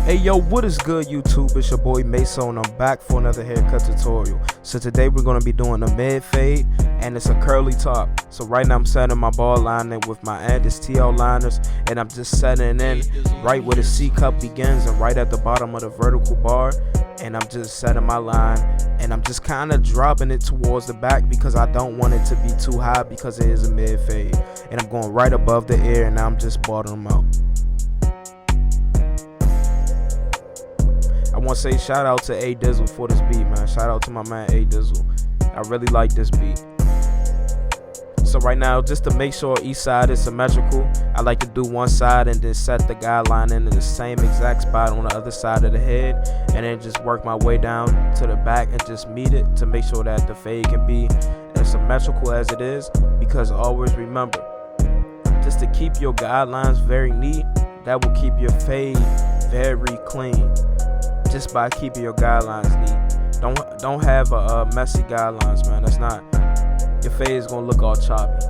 Hey yo, what is good YouTube? It's your boy Mason. I'm back for another haircut tutorial. So today we're going to be doing a mid fade and it's a curly top. So right now I'm setting my ball lining with my Andis TL liners, and I'm just setting in right where the C cup begins and right at the bottom of the vertical bar. And I'm just setting my line and I'm just kind of dropping it towards the back because I don't want it to be too high because it is a mid fade. And I'm going right above the ear and now I'm just bottoming them out. I want to say shout out to A Dizzle for this beat, man. Shout out to my man A Dizzle. I really like this beat. So right now, just to make sure each side is symmetrical, I like to do one side and then set the guideline in the same exact spot on the other side of the head, and then just work my way down to the back and just meet it to make sure that the fade can be as symmetrical as it is. Because always remember, just to keep your guidelines very neat, that will keep your fade very clean. Just by keeping your guidelines neat. Don't have messy guidelines, man. That's not, your fade is gonna look all choppy.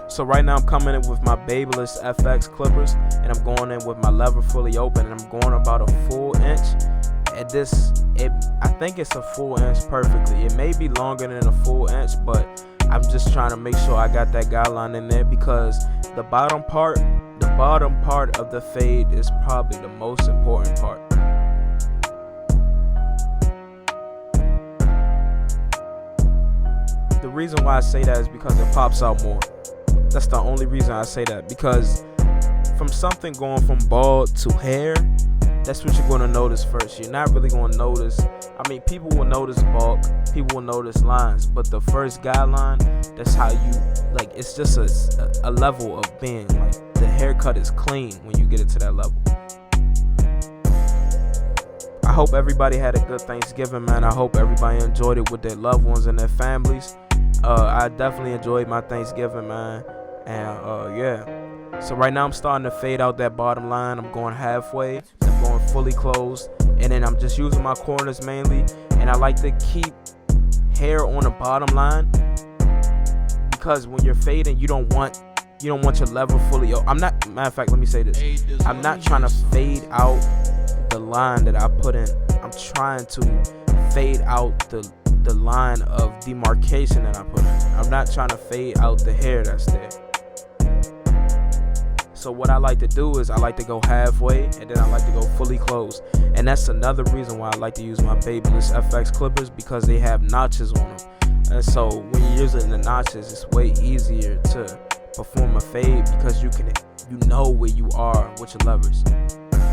So right now I'm coming in with my Babyliss FX clippers, and I'm going in with my lever fully open, and I'm going about a full inch. At this, I think it's a full inch perfectly. It may be longer than a full inch, but I'm just trying to make sure I got that guideline in there, because the bottom part of the fade is probably the most important part. The reason why I say that is because it pops out more. That's the only reason I say that, because from something going from bald to hair, that's what you're going to notice first. You're not really going to notice, I mean, people will notice bulk, people will notice lines, but the first guideline, that's how you, like, it's just a level of being, like, the haircut is clean when you get it to that level. I hope everybody had a good Thanksgiving, man. I hope everybody enjoyed it with their loved ones and their families. I definitely enjoyed my Thanksgiving, man, and yeah. So right now I'm starting to fade out that bottom line. I'm going halfway, I'm going fully closed, and then I'm just using my corners mainly. And I like to keep hair on the bottom line, because when you're fading, you don't want your lever fully. Matter of fact, let me say this. I'm not trying to fade out the line that I put in. I'm trying to fade out the line of demarcation that I put in. I'm not trying to fade out the hair that's there. So what I like to do is I like to go halfway, and then I like to go fully closed. And that's another reason why I like to use my Babyliss FX clippers, because they have notches on them. And so when you're using the notches, it's way easier to perform a fade, because you know where you are with your levers.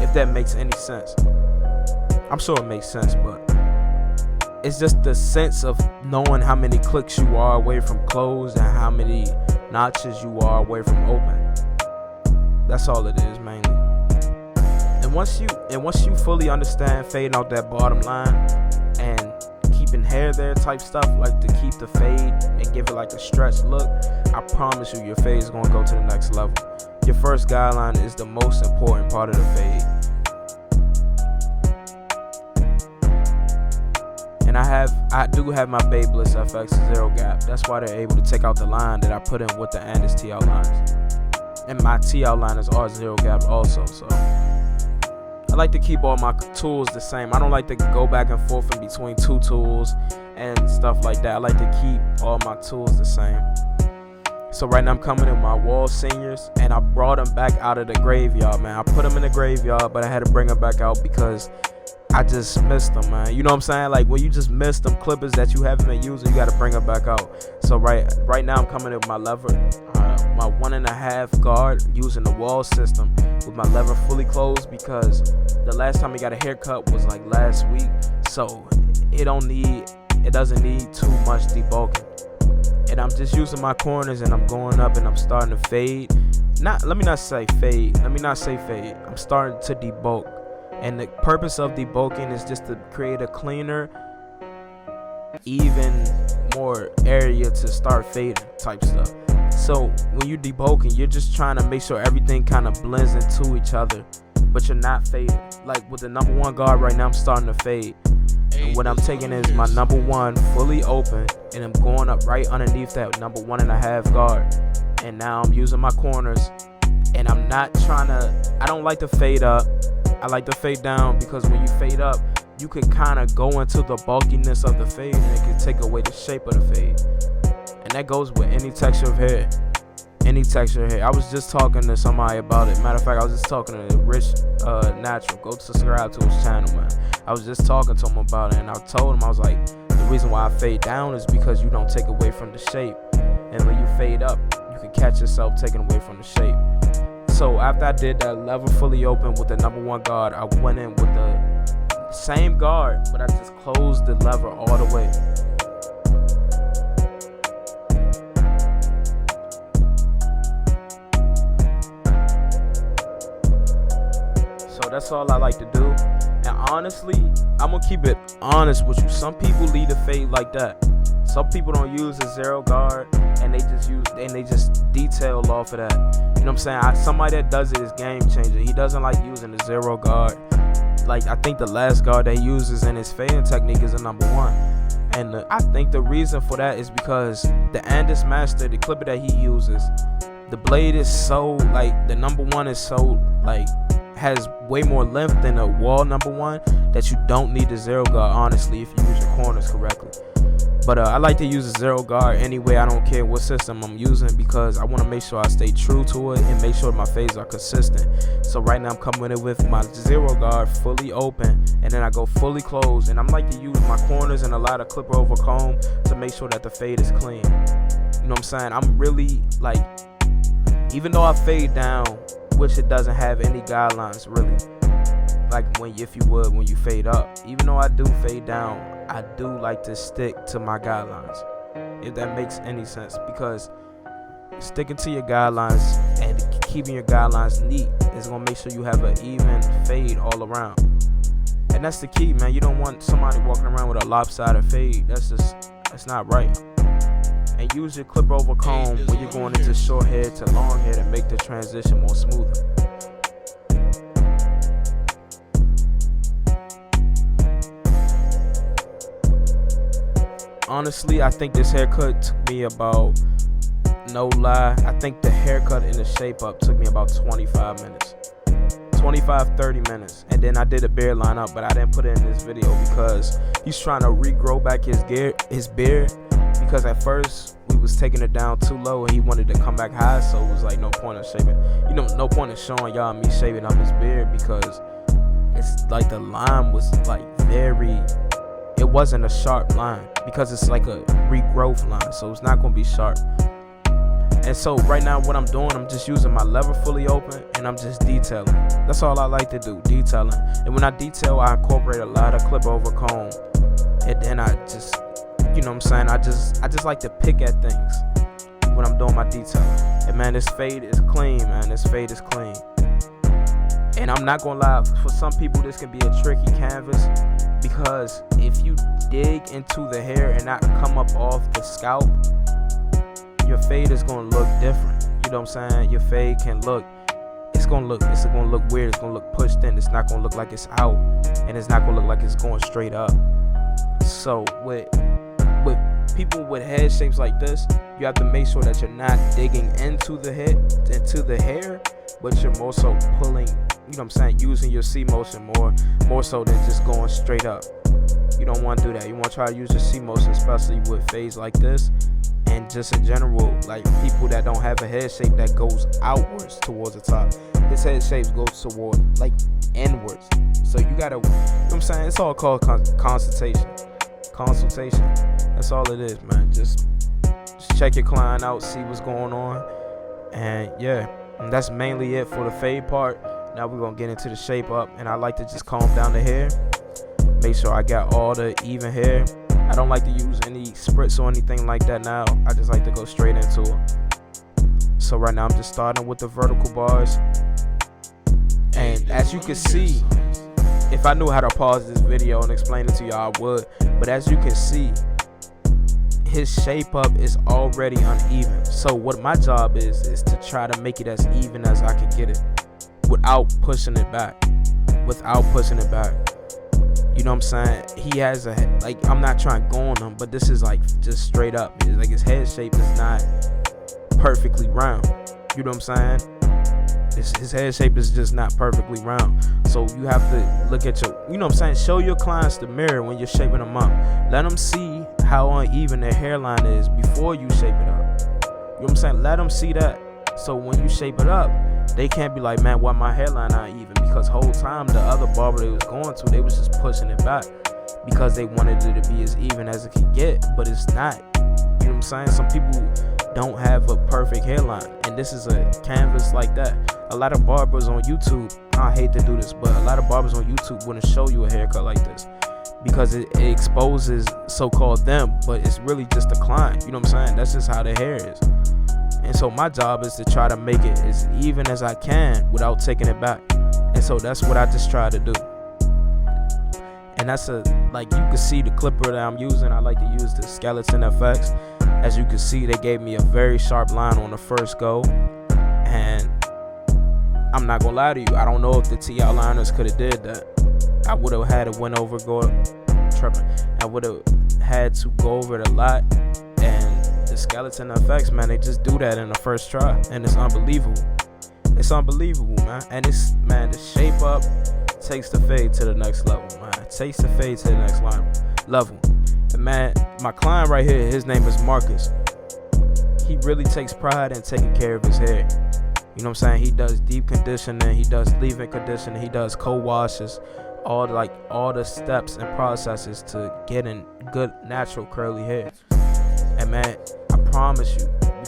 If that makes any sense. I'm sure it makes sense, but it's just the sense of knowing how many clicks you are away from closed and how many notches you are away from open. That's all it is mainly. And once you fully understand fading out that bottom line and keeping hair there type stuff, like to keep the fade and give it like a stretched look, I promise you your fade is gonna go to the next level. Your first guideline is the most important part of the fade. And I do have my Babyliss FX zero gap. That's why they're able to take out the line that I put in with the Andis TL lines. And my TL liners are zero gap also. So I like to keep all my tools the same. I don't like to go back and forth in between two tools and stuff like that. I like to keep all my tools the same. So right now I'm coming in my wall seniors, and I brought them back out of the graveyard, man. I put them in the graveyard, but I had to bring them back out because I just missed them, man. You know what I'm saying? Like, when you just miss them clippers that you haven't been using, you got to bring them back out. So right now I'm coming in with my lever, my 1.5 guard, using the wall system with my lever fully closed, because the last time I got a haircut was like last week. So it doesn't need too much debulking. And I'm just using my corners, and I'm going up and I'm starting to fade. Let me not say fade. I'm starting to debulk. And the purpose of debulking is just to create a cleaner, even more area to start fading type stuff. So when you're debulking, you're just trying to make sure everything kind of blends into each other but you're not fading. Like with the number one guard right now, I'm starting to fade. And what I'm taking is my number one fully open, and I'm going up right underneath that number 1.5 guard. And now I'm using my corners, and I'm not trying to, I don't like to fade up. I like to fade down, because when you fade up, you can kind of go into the bulkiness of the fade, and it can take away the shape of the fade. And that goes with any texture of hair. Any texture of hair. I was just talking to somebody about it. Matter of fact, I was just talking to Rich Natural. Go subscribe to his channel, man. I was just talking to him about it, and I told him, I was like, the reason why I fade down is because you don't take away from the shape. And when you fade up, you can catch yourself taking away from the shape. So after I did that lever fully open with the number one guard, I went in with the same guard, but I just closed the lever all the way. So that's all I like to do. And honestly, I'm gonna keep it honest with you. Some people lead the fade like that. Some people don't use a zero guard, and they just detail off of that. You know what I'm saying? Somebody that does it is game changer. He doesn't like using the zero guard. Like, I think the last guard that he uses in his fading technique is a number one. And I think the reason for that is because the Andis Master, the clipper that he uses, the blade is so, like, the number one is so, like, has way more length than a wall number one, that you don't need the zero guard, honestly, if you use your corners correctly. But I like to use a zero guard anyway. I don't care what system I'm using, because I want to make sure I stay true to it and make sure my fades are consistent. So right now I'm coming in with my zero guard fully open, and then I go fully closed, and I'm like to use my corners and a lot of clipper over comb to make sure that the fade is clean. You know what I'm saying? I'm really, like, even though I fade down, which it doesn't have any guidelines really, like when you fade up, even though I do fade down, I do like to stick to my guidelines, if that makes any sense, because sticking to your guidelines and keeping your guidelines neat is gonna make sure you have an even fade all around. And that's the key, man. You don't want somebody walking around with a lopsided fade. That's not right. And use your clipper over comb when you're going into short hair to long hair to make the transition more smoother. Honestly, I think this haircut took me about, no lie, I think the haircut and the shape up took me about 25 minutes. 25-30 minutes. And then I did a beard line up, but I didn't put it in this video because he's trying to regrow back his beard, because at first we was taking it down too low and he wanted to come back high, so it was like no point in shaving. You know, no point in showing y'all me shaving up his beard, because it's like the line was like it wasn't a sharp line, because it's like a regrowth line, so it's not gonna be sharp. And so right now what I'm doing, I'm just using my lever fully open and I'm just detailing. That's all I like to do, detailing. And when I detail, I incorporate a lot of clip over comb. And then I just, you know what I'm saying, I just like to pick at things when I'm doing my detailing. And man, this fade is clean, man. This fade is clean. And I'm not gonna lie, for some people this can be a tricky canvas, because if you dig into the hair and not come up off the scalp, your fade is gonna look different. You know what I'm saying? Your fade can look, it's gonna look weird. It's gonna look pushed in. It's not gonna look like it's out, and it's not gonna look like it's going straight up. So with people with head shapes like this, you have to make sure that you're not digging into the hair, but you're more so pulling, you know what I'm saying, using your C motion more so than just going straight up. You don't want to do that. You want to try to use your C motion, especially with fades like this, and just in general, like people that don't have a head shape that goes outwards towards the top. His head shape goes toward, like, inwards. So you gotta, you know what I'm saying, it's all called consultation. That's all it is, man. Just check your client out, see what's going on, and yeah, and that's mainly it for the fade part. Now we're gonna get into the shape up, and I like to just comb down the hair, make sure I got all the even hair. I don't like to use any spritz or anything like that now. I just like to go straight into it. So right now I'm just starting with the vertical bars, and as you can see, if I knew how to pause this video and explain it to y'all, I would. But as you can see, his shape up is already uneven. So what my job is to try to make it as even as I can get it without pushing it back. without pushing it back. You know what I'm saying? He has I'm not trying to go on him, but this is like just straight up. It's like his head shape is not perfectly round. You know what I'm saying? His head shape is just not perfectly round. So you have to look at you know what I'm saying? Show your clients the mirror when you're shaping them up. Let them see how uneven their hairline is before you shape it up. You know what I'm saying? Let them see that. So when you shape it up, they can't be like, man, why my hairline not even? Because whole time the other barber they was going to, they was just pushing it back because they wanted it to be as even as it could get, but it's not. You know what I'm saying? Some people don't have a perfect hairline, and this is a canvas like that. A lot of barbers on YouTube, I hate to do this, but a lot of barbers on YouTube wouldn't show you a haircut like this because it exposes so-called them, but it's really just the client. You know what I'm saying? That's just how the hair is. And so my job is to try to make it as even as I can without taking it back. And so that's what I just try to do. And that's like you can see the clipper that I'm using. I like to use the Skeleton FX. As you can see, they gave me a very sharp line on the first go. And I'm not gonna lie to you, I don't know if the TL liners could have did that. I would have had to went over I would have had to go over it a lot. And the Skeleton FX, man, they just do that in the first try, and it's unbelievable. It's unbelievable, man. And it's, man, the shape up takes the fade to the next level, man. It takes the fade to the next level. And man, my client right here, his name is Marcus. He really takes pride in taking care of his hair. You know what I'm saying? He does deep conditioning, he does leave-in conditioning, he does co-washes, all the steps and processes to getting good natural curly hair. And man, I promise you,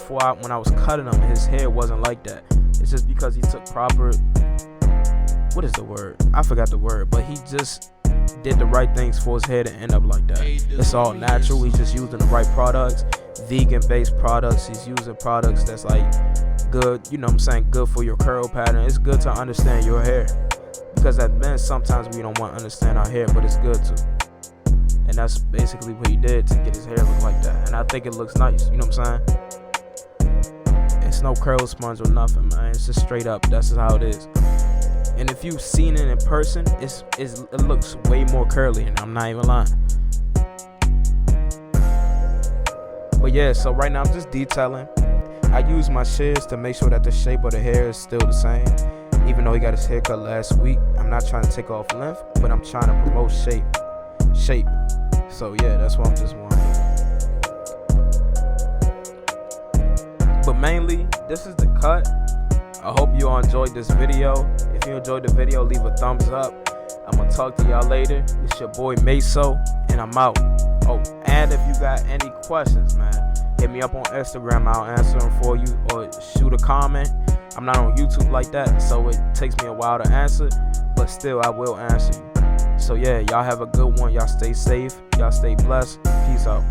when I was cutting him, his hair wasn't like that. It's just because he took proper, what is the word? I forgot the word, but he just did the right things for his hair to end up like that. It's all natural. He's just using the right products, vegan-based products. He's using products that's like good, you know what I'm saying, good for your curl pattern. It's good to understand your hair, because as men, sometimes we don't want to understand our hair, but it's good to. And that's basically what he did to get his hair look like that. And I think it looks nice, you know what I'm saying? It's no curl sponge or nothing, man. It's just straight up. That's just how it is. And if you've seen it in person, it looks way more curly, and I'm not even lying. But yeah, so right now I'm just detailing. I use my shears to make sure that the shape of the hair is still the same. Even though he got his haircut last week, I'm not trying to take off length, but I'm trying to promote shape. So yeah, that's what I'm just wanting. But mainly, this is the cut. I hope you all enjoyed this video. If you enjoyed the video, leave a thumbs up. I'm gonna talk to y'all later. It's your boy Meso, and I'm out. Oh, and if you got any questions, man, hit me up on Instagram. I'll answer them for you, or shoot a comment. I'm not on YouTube like that, so it takes me a while to answer, but still I will answer you. So yeah, y'all have a good one. Y'all stay safe. Y'all stay blessed. Peace out.